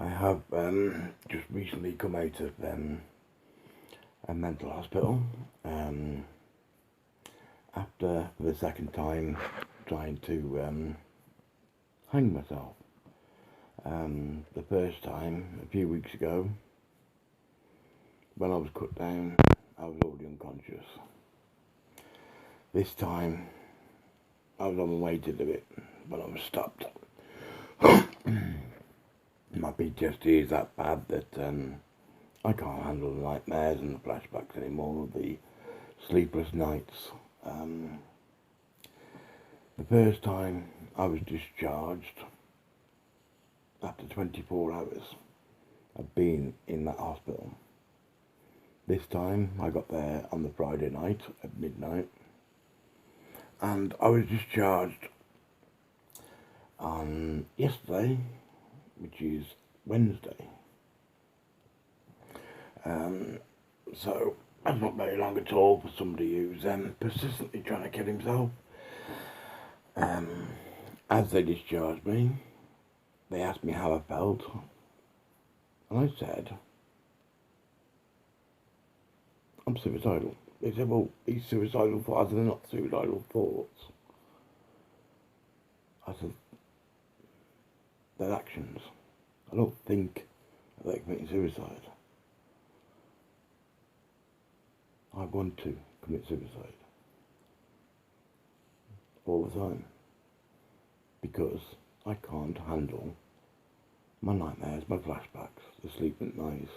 I have just recently come out of a mental hospital after the second time trying to hang myself. The first time, a few weeks ago, when I was cut down, I was already unconscious. This time, I was on my way to do it, but I was stopped. My PTSD is that bad that I can't handle the nightmares and the flashbacks anymore, the sleepless nights. The first time I was discharged after 24 hours of being in that hospital. This time I got there on the Friday night at midnight, and I was discharged on yesterday, which is Wednesday. So that's not very long at all for somebody who's persistently trying to kill himself. As they discharged me, they asked me how I felt, and I said, I'm suicidal. They said, well, these suicidal thoughts are not suicidal thoughts. I said, they're actions. I don't think they're committing suicide. I want to commit suicide all the time because I can't handle my nightmares, my flashbacks, the sleepless nights.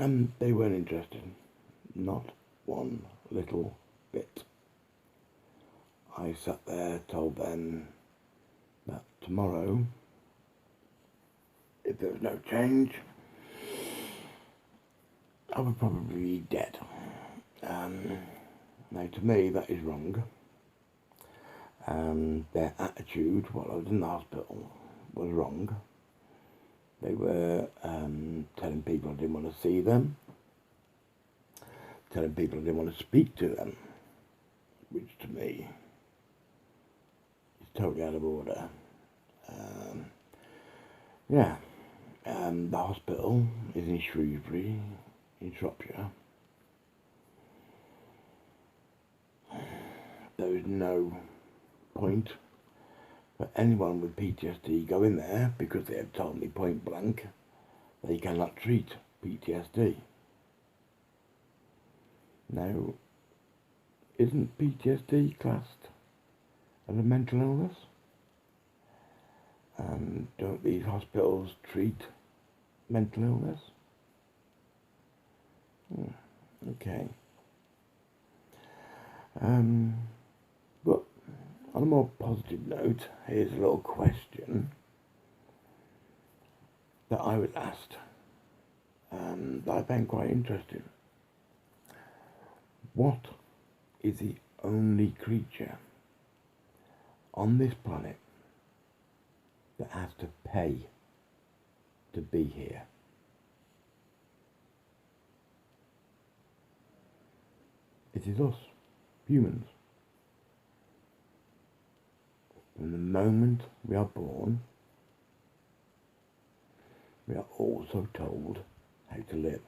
And they weren't interested, not one little bit. I sat there, told them that tomorrow, if there was no change, I would probably be dead. Now, to me, that is wrong. Their attitude while I was in the hospital was wrong. They were telling people I didn't want to see them, telling people I didn't want to speak to them, which to me is totally out of order. The hospital is in Shrewsbury, in Shropshire. There is no point for anyone with PTSD going there because they have told me point blank they cannot treat PTSD. Now, isn't PTSD classed as a mental illness? And don't these hospitals treat mental illness? Okay. But on a more positive note, here's a little question that I was asked that I found quite interesting. What is the only creature on this planet that has to pay to be here? It is us, humans. From the moment we are born, we are also told how to live.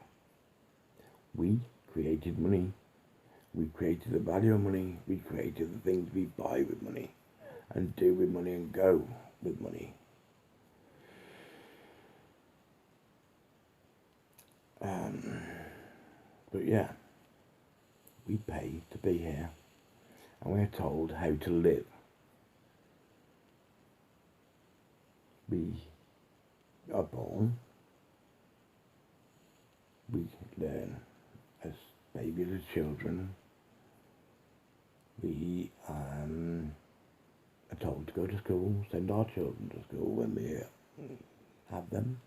We created money. We created the value of money. We created the things we buy with money and do with money and go with money. But yeah, we pay to be here and we are told how to live. We are born, we learn as babies, as children, we are told to go to school, send our children to school when we have them.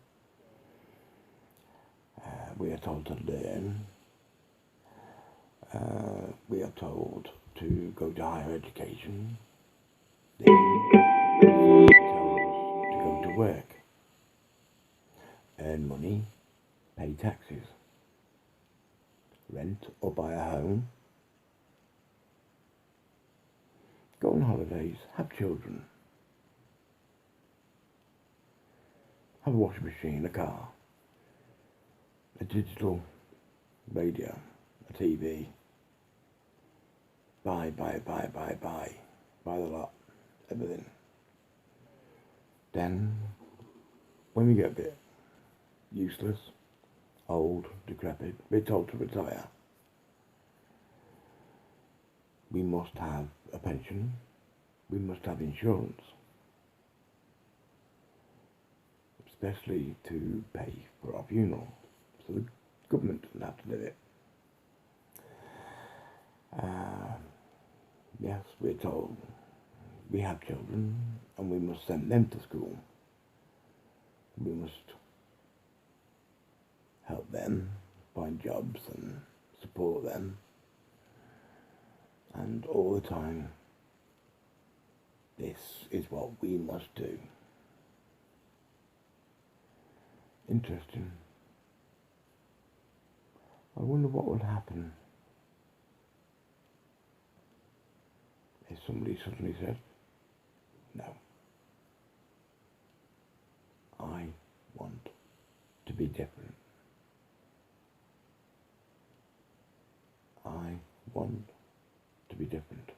We are told to learn. We are told to go to higher education. We are told to go to work, earn money, pay taxes, rent or buy a home, days, have children. Have a washing machine, a car, a digital radio, a TV. Buy. Buy the lot, everything. Then, when we get a bit useless, old, decrepit, a bit told to retire, we must have a pension, we must have insurance, especially to pay for our funeral, so the government doesn't have to do it. Yes, we're told we have children and we must send them to school. We must help them find jobs and support them. And all the time, this is what we must do. Interesting. I wonder what would happen if somebody suddenly said, no, I want to be different. I want to be different.